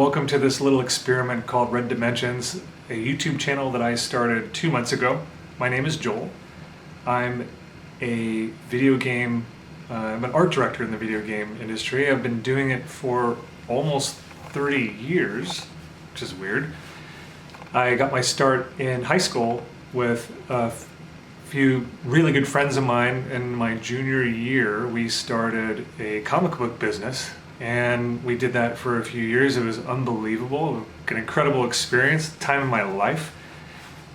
welcome to this little experiment called Red Dimensions, a YouTube channel that I started 2 months ago. My name is Joel. I'm a video game, I'm an art director in the video game industry. I've been doing it for almost 30 years, which is weird. I got my start in high school with a few really good friends of mine. In my junior year, we started a comic book business, and we did that for a few years. It was unbelievable, an incredible experience, time of my life.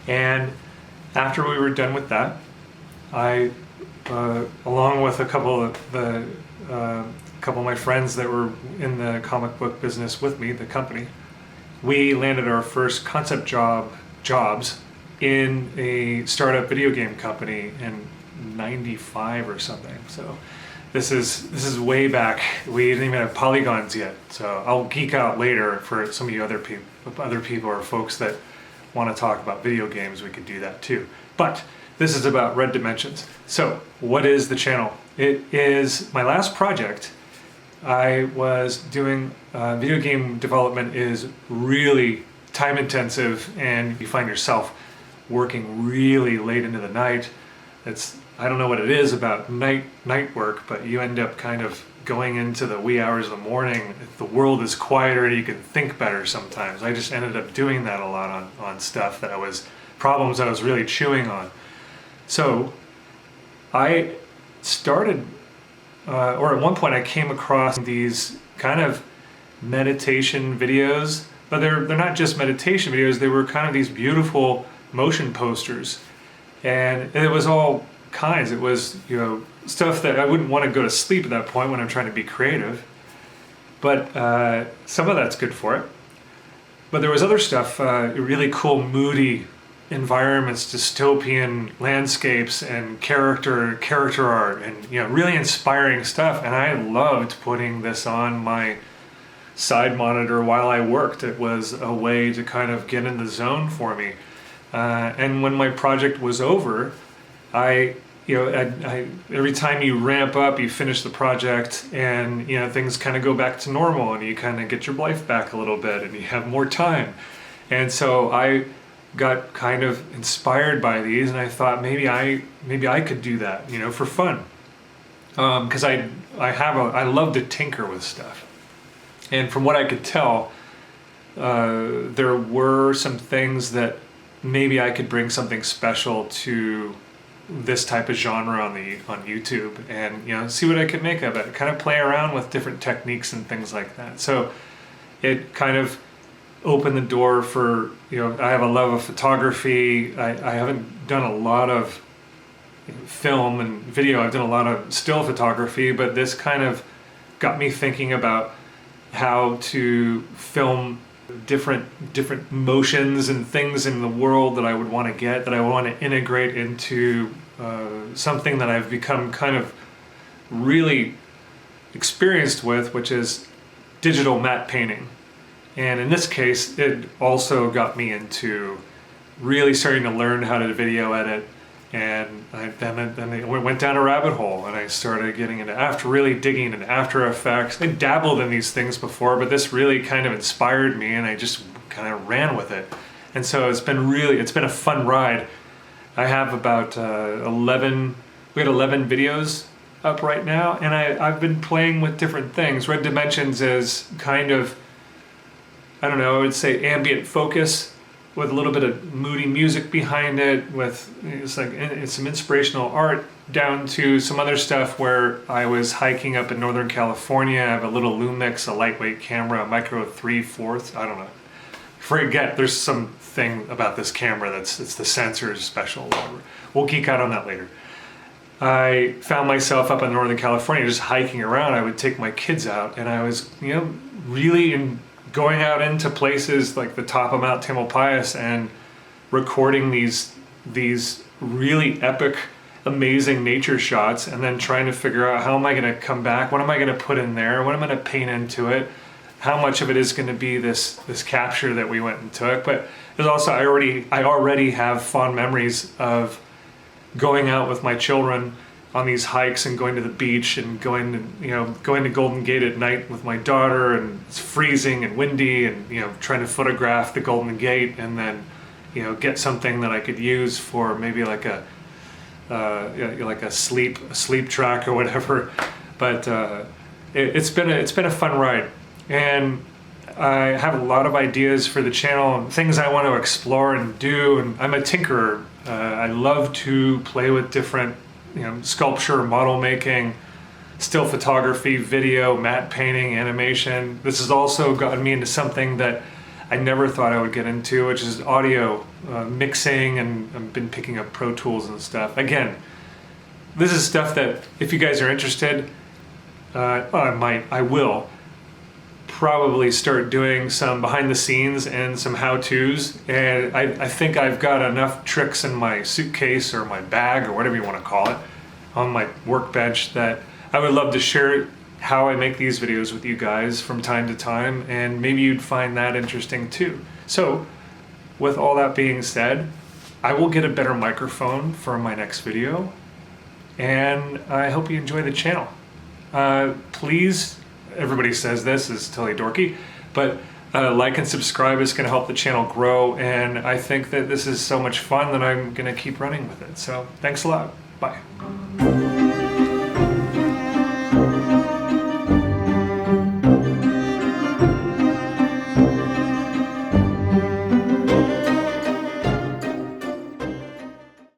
And after we were done with that, I, along with a couple of my friends that were in the comic book business with me, the company, we landed our first concept jobs in a startup video game company in '95 or something. So this is way back. We didn't even have polygons yet. So I'll geek out later for some of you other people or folks that want to talk about video games. We could do that too. But this is about Red Dimensions. So what is the channel? It is my last project. I was doing video game development is really time intensive, and you find yourself working really late into the night. I don't know what it is about night work, but you end up kind of going into the wee hours of the morning. The world is quieter and you can think better sometimes. I just ended up doing that a lot on stuff problems I was really chewing on. So I started, or at one point I came across these kind of meditation videos, but they're not just meditation videos, they were kind of these beautiful motion posters. And it was all kinds. It was, stuff that I wouldn't want to go to sleep at that point when I'm trying to be creative. But some of that's good for it. But there was other stuff, really cool, moody environments, dystopian landscapes, and character art, and really inspiring stuff. And I loved putting this on my side monitor while I worked. It was a way to kind of get in the zone for me. And when my project was over, I every time you ramp up, you finish the project, and things kind of go back to normal, and you kind of get your life back a little bit, and you have more time. And so I got kind of inspired by these, and I thought maybe I could do that, for fun, because I love to tinker with stuff. And from what I could tell, there were some things that maybe I could bring something special to this type of genre on YouTube, and see what I could make of it. Kind of play around with different techniques and things like that. So it kind of opened the door for I have a love of photography. I haven't done a lot of film and video. I've done a lot of still photography, but this kind of got me thinking about how to film different motions and things in the world that I would want to integrate into something that I've become kind of really experienced with, which is digital matte painting. And in this case, it also got me into really starting to learn how to video edit. And then I went down a rabbit hole, and I started getting into really digging into After Effects. I dabbled in these things before, but this really kind of inspired me, and I just kind of ran with it. And so it's been a fun ride. I have about 11 videos up right now, and I've been playing with different things. Red Dimensions is kind of, I don't know, I would say ambient focus, with a little bit of moody music behind it, it's some inspirational art, down to some other stuff where I was hiking up in Northern California. I have a little Lumix, a lightweight camera, a micro 3/4. I don't know. Forget, there's something about this camera it's the sensor is special, whatever. We'll geek out on that later. I found myself up in Northern California just hiking around. I would take my kids out, and I was, really going out into places like the top of Mount Tamalpais and recording these really epic, amazing nature shots, and then trying to figure out how am I going to come back, what am I going to put in there, what am I going to paint into it, how much of it is going to be this capture that we went and took. But there's also, I already have fond memories of going out with my children on these hikes and going to the beach and going to Golden Gate at night with my daughter, and it's freezing and windy, and trying to photograph the Golden Gate, and then get something that I could use for maybe like a sleep track or whatever. But it's been a fun ride, and I have a lot of ideas for the channel and things I want to explore and do. And I'm a tinkerer. I love to play with different sculpture, model making, still photography, video, matte painting, animation. This has also gotten me into something that I never thought I would get into, which is audio mixing, and I've been picking up Pro Tools and stuff. Again, this is stuff that if you guys are interested, I will probably start doing some behind the scenes and some how-tos, and I think I've got enough tricks in my suitcase or my bag or whatever you want to call it on my workbench that I would love to share how I make these videos with you guys from time to time, and maybe you'd find that interesting too. So with all that being said, I will get a better microphone for my next video, and I hope you enjoy the channel. Please, everybody says this is totally dorky, but like and subscribe is going to help the channel grow, and I think that this is so much fun that I'm going to keep running with it. So thanks a lot. Bye.